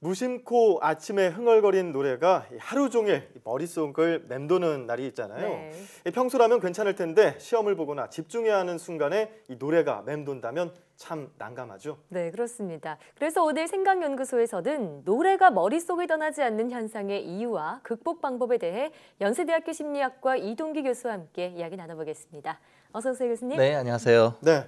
무심코 아침에 흥얼거리는 노래가 하루 종일 머릿속을 맴도는 날이 있잖아요. 네. 평소라면 괜찮을 텐데 시험을 보거나 집중해야 하는 순간에 이 노래가 맴돈다면 참 난감하죠. 네, 그렇습니다. 그래서 오늘 생각연구소에서는 노래가 머릿속을 떠나지 않는 현상의 이유와 극복 방법에 대해 연세대학교 심리학과 이동기 교수와 함께 이야기 나눠보겠습니다. 어서 오세요, 교수님. 네, 안녕하세요. 네,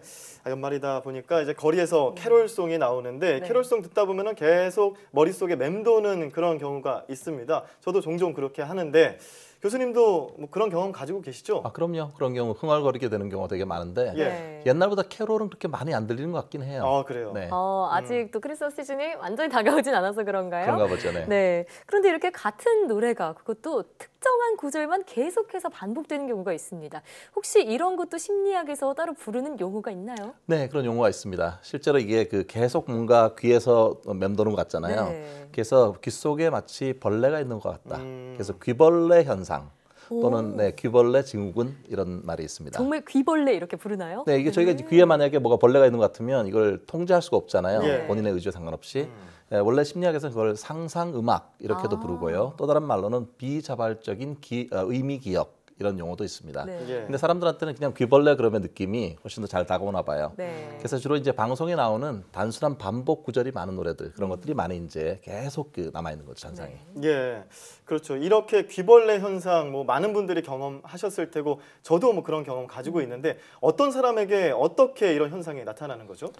연말이다 보니까 이제 거리에서 캐롤송이 나오는데 네. 캐롤송 듣다 보면은 계속 머릿속에 맴도는 그런 경우가 있습니다. 저도 종종 그렇게 하는데 교수님도 뭐 그런 경험 가지고 계시죠? 아, 그럼요. 그런 경우 흥얼거리게 되는 경우가 되게 많은데 네. 옛날보다 캐롤은 그렇게 많이 안 들리는 것 같긴 해요. 아, 그래요? 네. 아직도 크리스마스 시즌이 완전히 다가오진 않아서 그런가요? 그런가 보죠. 네. 네. 그런데 이렇게 같은 노래가 그것도 특정한 구절만 계속해서 반복되는 경우가 있습니다. 혹시 이런 것도 심리학에서 따로 부르는 용어가 있나요? 네, 그런 용어가 있습니다. 실제로 이게 계속 뭔가 귀에서 맴도는 것 같잖아요. 네. 그래서 귀 속에 마치 벌레가 있는 것 같다. 그래서 귀벌레 현상 또는 귀벌레 증후군 이런 말이 있습니다. 정말 귀벌레 이렇게 부르나요? 네, 이게 저희가 귀에 만약에 뭐가 벌레가 있는 것 같으면 이걸 통제할 수가 없잖아요. 네. 본인의 의지와 상관없이. 원래 심리학에서는 그걸 상상음악 이렇게도 부르고요. 또 다른 말로는 비자발적인 의미 기억 이런 용어도 있습니다. 네. 예. 근데 사람들한테는 그냥 귀벌레 그러면 느낌이 훨씬 더 잘 다가오나 봐요. 네. 그래서 주로 이제 방송에 나오는 단순한 반복 구절이 많은 노래들 그런 것들이 많이 이제 계속 남아 있는 거죠, 현상이. 예, 그렇죠. 이렇게 귀벌레 현상 뭐 많은 분들이 경험하셨을 테고 저도 뭐 그런 경험 가지고 있는데 어떤 사람에게 어떻게 이런 현상이 나타나는 거죠?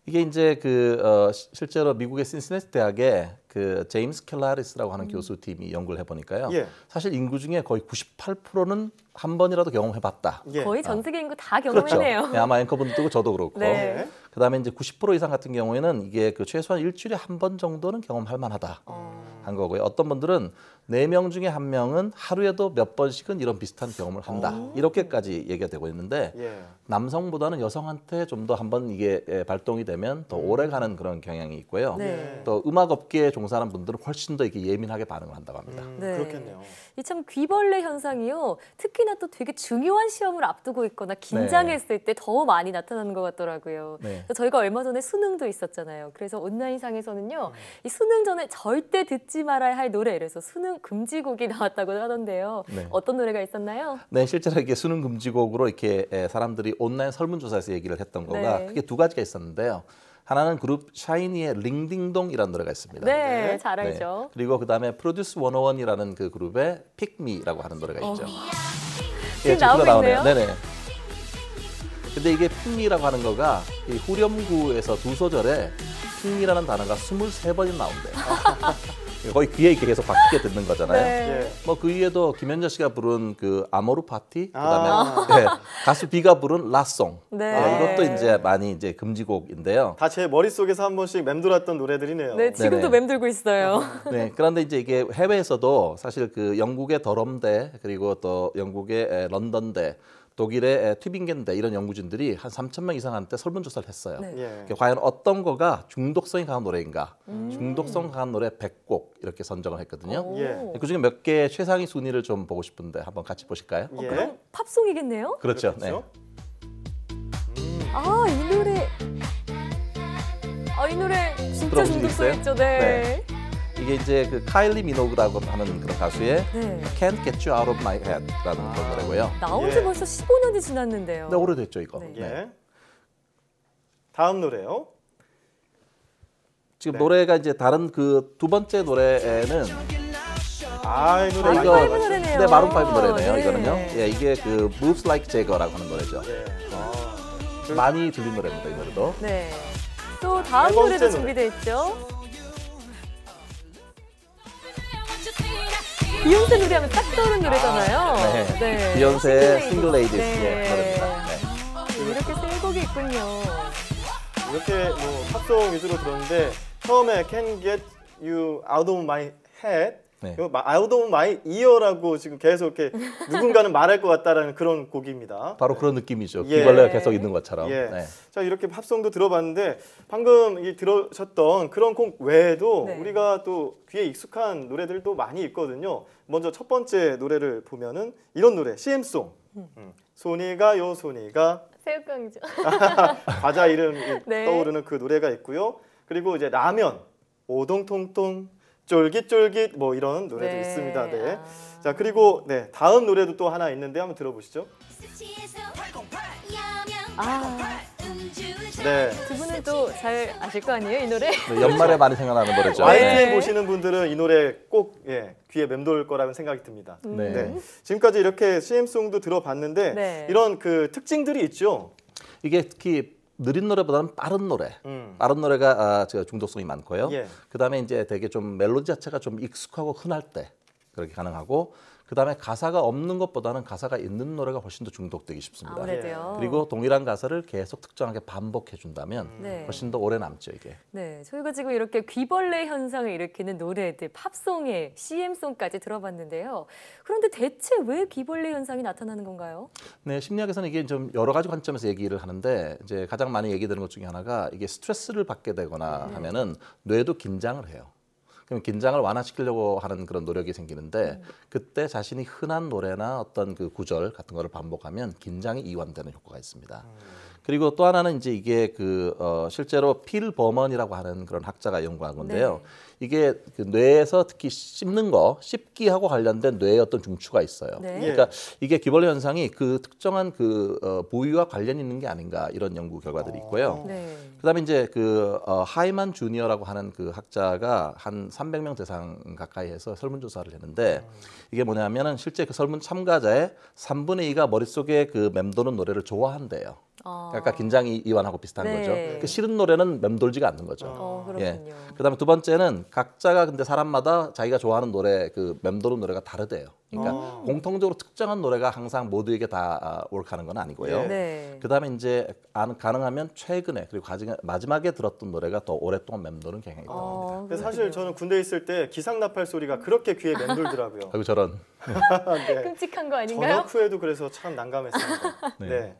이게 이제 실제로 미국의 신시내티 대학에 제임스 켈라리스라고 하는 교수팀이 연구를 해보니까요. 예. 사실 인구 중에 거의 98%는 한 번이라도 경험해봤다. 예. 거의 전 세계 인구 다 그렇죠. 경험했네요. 네, 아마 앵커분들도 저도 그렇고. 네. 그다음에 이제 90% 이상 같은 경우에는 이게 최소한 일주일에 한 번 정도는 경험할 만하다 한 거고요. 어떤 분들은 4명 중에 1명은 하루에도 몇 번씩은 이런 비슷한 경험을 한다. 이렇게까지 얘기가 되고 있는데 예. 남성보다는 여성한테 좀 더 한번 이게 발동이 되면 더 오래 가는 그런 경향이 있고요. 네. 또 음악 업계에 종사하는 분들은 훨씬 더 이게 예민하게 반응을 한다고 합니다. 네. 그렇겠네요. 이 참 귀벌레 현상이요. 특히나 또 되게 중요한 시험을 앞두고 있거나 긴장했을 때 더 많이 나타나는 것 같더라고요. 네. 그래서 저희가 얼마 전에 수능도 있었잖아요. 그래서 온라인상에서는요. 이 수능 전에 절대 듣지 말아야 할 노래, 그래서 수능 금지곡이 나왔다고 하던데요. 네. 어떤 노래가 있었나요? 네, 실제로 이게 수능 금지곡으로 이렇게 사람들이 온라인 설문조사에서 얘기를 했던 거가 네. 크게 2가지가 있었는데요. 하나는 그룹 샤이니의 링딩동이라는 노래가 있습니다. 네, 네. 잘 알죠. 그리고 그다음에 프로듀스 101이라는 그 그룹의 픽미라고 하는 노래가 있죠. 지금 나오고 있네요. 네네. 근데 이게 픽미라고 하는 거가 이 후렴구에서 2소절에 픽미라는 단어가 23번이 나온대요. 거의 귀에 이렇게 계속 박히게 듣는 거잖아요. 네. 예. 뭐 그 이외에도 김현정 씨가 부른 아모르 파티, 그다음에 네, 가수 비가 부른 라송. 네. 이것도 이제 많이 이제 금지곡인데요. 다 제 머릿속에서 한 번씩 맴돌았던 노래들이네요. 네, 지금도 네네. 맴돌고 있어요. 네, 그런데 이제 이게 해외에서도 사실 영국의 더럼대 그리고 또 영국의 런던대, 독일의 튜빙겐대 이런 연구진들이 한 3,000명 이상한테 설문조사를 했어요. 네. 예. 과연 어떤 거가 중독성이 강한 노래인가? 중독성 강한 노래 100곡 이렇게 선정을 했거든요. 예. 그중에 몇 개의 최상위 순위를 좀 보고 싶은데 한번 같이 보실까요? 예. 그럼 팝송이겠네요? 그렇죠. 그렇죠? 아, 이 노래. 이 노래 진짜 들어보신 적 중독성 있어요? 있죠. 네. 이게 이제 카일리 미노그라고 하는 그런 가수의 네. Can't Get You Out of My Head라는 그런 노래고요. 나온 지 예. 벌써 15년이 지났는데요. 네, 오래됐죠 이거. 네. 예. 네. 다음 노래요. 지금 네. 노래가 이제 다른 두 번째 노래에는 이 노래 마룬 이거- 파이브 노래네요. 네, 마룬 5 노래네요. 네. 이거는요. 예, 이게 Moves Like Jagger라고 하는 노래죠. 예. 많이 들린 노래입니다, 이 노래도. 네. 또 다음 네 번째 노래도 노래. 준비되어 있죠. 비욘세 노래하면 딱 떠오르는 노래잖아요. 네. 비욘세의 Single Ladies 네. 예, 노래입니다. 네. 이렇게 세 곡이 있군요. 이렇게 뭐 팝송 위주로 들었는데 처음에 Can Get You Out of My Head, 네. 이거 Out of My Ear라고 지금 계속 이렇게 누군가는 말할 것 같다라는 그런 곡입니다. 바로 그런 느낌이죠. 예. 귀벌레가 계속 있는 것처럼. 예. 네. 자, 이렇게 팝송도 들어봤는데 방금 들으셨던 그런 곡 외에도 네. 우리가 또 귀에 익숙한 노래들도 많이 있거든요. 먼저 첫 번째 노래를 보면은 이런 노래 CM송. 손이가 요 손이가 새우깡이죠. 과자 이름이 네. 떠오르는 그 노래가 있고요. 그리고 이제 라면 오동통통 쫄깃쫄깃 뭐 이런 노래도 네. 있습니다. 네. 아. 자 그리고 네 다음 노래도 또 하나 있는데 한번 들어보시죠. 아, 네. 두 분은 또 잘 아실 거 아니에요, 이 노래? 네, 연말에 많이 생각나는 노래죠. YTN 네. 보시는 분들은 이 노래 꼭 귀에 맴돌 거라는 생각이 듭니다. 네. 네. 지금까지 이렇게 CM송도 들어봤는데 네. 이런 그 특징들이 있죠. 이게 특히 느린 노래보다는 빠른 노래. 빠른 노래가 제가 중독성이 많고요. 예. 그다음에 이제 되게 좀 멜로디 자체가 좀 익숙하고 흔할 때 그렇게 가능하고 그다음에 가사가 없는 것보다는 가사가 있는 노래가 훨씬 더 중독되기 쉽습니다. 아무래도요. 그리고 동일한 가사를 계속 특정하게 반복해 준다면 네. 훨씬 더 오래 남죠, 이게. 네, 저희가 지금 이렇게 귀벌레 현상을 일으키는 노래들, 팝송에 CM송까지 들어봤는데요. 그런데 대체 왜 귀벌레 현상이 나타나는 건가요? 네, 심리학에서는 이게 좀 여러 가지 관점에서 얘기를 하는데 이제 가장 많이 얘기되는 것 중에 하나가 이게 스트레스를 받게 되거나 하면은 뇌도 긴장을 해요. 그럼 긴장을 완화시키려고 하는 그런 노력이 생기는데 그때 자신이 흔한 노래나 어떤 그 구절 같은 거를 반복하면 긴장이 이완되는 효과가 있습니다. 그리고 또 하나는 이제 이게 실제로 필 버먼이라고 하는 그런 학자가 연구한 건데요. 이게 그 뇌에서 특히 씹기하고 관련된 뇌의 어떤 중추가 있어요. 네. 그러니까 이게 귀벌레 현상이 그 특정한 부위와 관련이 있는 게 아닌가 이런 연구 결과들이 있고요. 네. 그다음에 이제 하이만 주니어라고 하는 그 학자가 한 300명 대상 가까이 해서 설문조사를 했는데 이게 뭐냐면은 실제 그 설문 참가자의 3분의 2가 머릿속에 그 맴도는 노래를 좋아한대요. 약간 긴장이 이완하고 비슷한 네. 거죠. 그 싫은 노래는 맴돌지가 않는 거죠. 그렇군요. 그다음에 두 번째는 각자가 근데 사람마다 자기가 좋아하는 노래 그 맴도는 노래가 다르대요. 그러니까 공통적으로 특정한 노래가 항상 모두에게 다 옳다는 건 아니고요. 네. 그다음에 이제 가능하면 최근에 그리고 마지막에 들었던 노래가 더 오랫동안 맴도는 경향이 있다고 합니다. 근데 사실 저는 군대에 있을 때 기상나팔 소리가 그렇게 귀에 맴돌더라고요. 아이고 저런. 네. 끔찍한 거 아닌가요? 저녁 후에도 그래서 참 난감했습니다. 네. 네.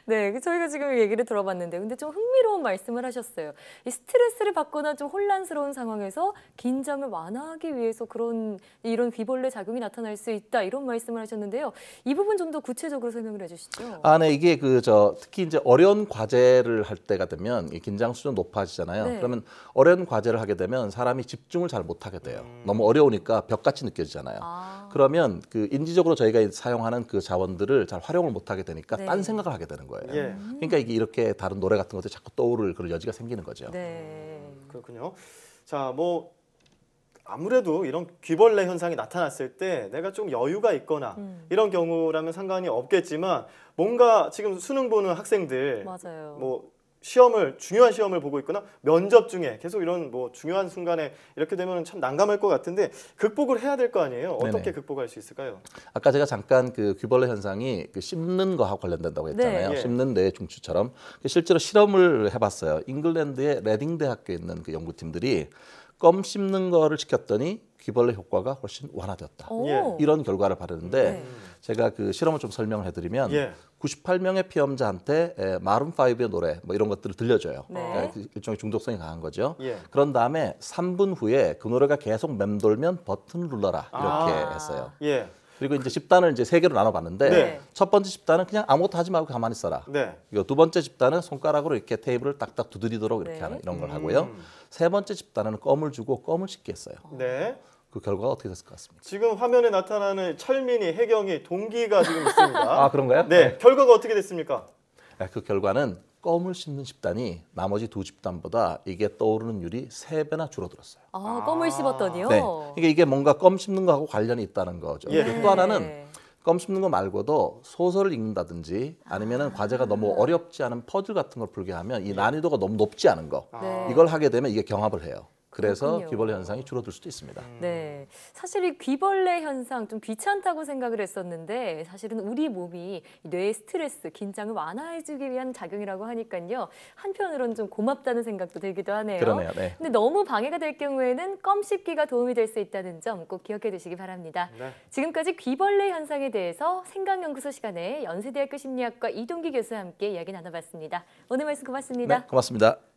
네, 저희가 지금 얘기를 들어봤는데 근데 좀 흥미로운 말씀을 하셨어요. 이 스트레스를 받거나 좀 혼란스러운 상황에서 긴장을 완화하기 위해서 이런 귀벌레 작용이 나타날 수 있다 이런 말씀을 하셨는데요. 이 부분 좀 더 구체적으로 설명을 해주시죠. 네, 이게 특히 이제 어려운 과제를 할 때가 되면 이 긴장 수준 높아지잖아요. 네. 그러면 어려운 과제를 하게 되면 사람이 집중을 잘 못하게 돼요. 너무 어려우니까 벽같이 느껴지잖아요. 그러면 그 인지적으로 저희가 사용하는 그 자원들을 잘 활용을 못하게 되니까 네. 딴 생각을 하게 되는 거예요. 예. 그러니까 이게 이렇게 다른 노래 같은 것들이 자꾸 떠오를 그런 여지가 생기는 거죠. 네. 그렇군요. 자, 뭐 아무래도 이런 귀벌레 현상이 나타났을 때 내가 좀 여유가 있거나 이런 경우라면 상관이 없겠지만 뭔가 지금 수능 보는 학생들 맞아요. 뭐 중요한 시험을 보고 있거나 면접 중에 계속 이런 뭐 중요한 순간에 이렇게 되면 참 난감할 것 같은데 극복을 해야 될 거 아니에요? 어떻게 네네. 극복할 수 있을까요? 아까 제가 잠깐 그 귀벌레 현상이 그 씹는 거하고 관련된다고 했잖아요. 네. 예. 씹는 뇌의 중추처럼 실제로 실험을 해봤어요. 잉글랜드의 레딩 대학교에 있는 그 연구팀들이 껌 씹는 거를 시켰더니 귀벌레 효과가 훨씬 완화되었다. 예. 이런 결과를 받았는데 네. 제가 그 실험을 좀 설명을 해드리면 예. 98명의 피험자한테 마룬 5의 노래 뭐 이런 것들을 들려줘요. 네. 그러니까 일종의 중독성이 강한 거죠. 예. 그런 다음에 3분 후에 그 노래가 계속 맴돌면 버튼 눌러라 이렇게 아. 했어요. 예. 그리고 이제 집단을 이제 세 개로 나눠봤는데 네. 첫 번째 집단은 그냥 아무것도 하지 말고 가만히 있어라. 네. 그리고 두 번째 집단은 손가락으로 이렇게 테이블을 딱딱 두드리도록 이렇게 네. 하는 이런 걸 하고요. 세 번째 집단은 껌을 주고 껌을 씹게 했어요. 네. 그 결과가 어떻게 됐을 것 같습니까? 지금 화면에 나타나는 철민이, 혜경이, 동기가 지금 있습니다. 아 그런가요? 네. 결과가 어떻게 됐습니까? 그 결과는 껌을 씹는 집단이 나머지 두 집단보다 이게 떠오르는 율이 3배나 줄어들었어요. 껌을 씹었더니요. 네. 그러니까 이게 뭔가 껌 씹는 거하고 관련이 있다는 거죠. 예. 그리고 또 하나는 껌 씹는 거 말고도 소설을 읽는다든지 아니면은 과제가 너무 어렵지 않은 퍼즐 같은 걸 풀게 하면 이 난이도가 너무 높지 않은 거 네. 이걸 하게 되면 이게 경합을 해요. 그래서 그렇군요. 귀벌레 현상이 줄어들 수도 있습니다. 네, 사실 이 귀벌레 현상 좀 귀찮다고 생각을 했었는데 사실은 우리 몸이 뇌의 스트레스, 긴장을 완화해주기 위한 작용이라고 하니까요. 한편으로는 좀 고맙다는 생각도 들기도 하네요. 그러네요. 네. 근데 너무 방해가 될 경우에는 껌 씹기가 도움이 될 수 있다는 점 꼭 기억해 두시기 바랍니다. 네. 지금까지 귀벌레 현상에 대해서 생각연구소 시간에 연세대학교 심리학과 이동기 교수와 함께 이야기 나눠봤습니다. 오늘 말씀 고맙습니다. 네, 고맙습니다.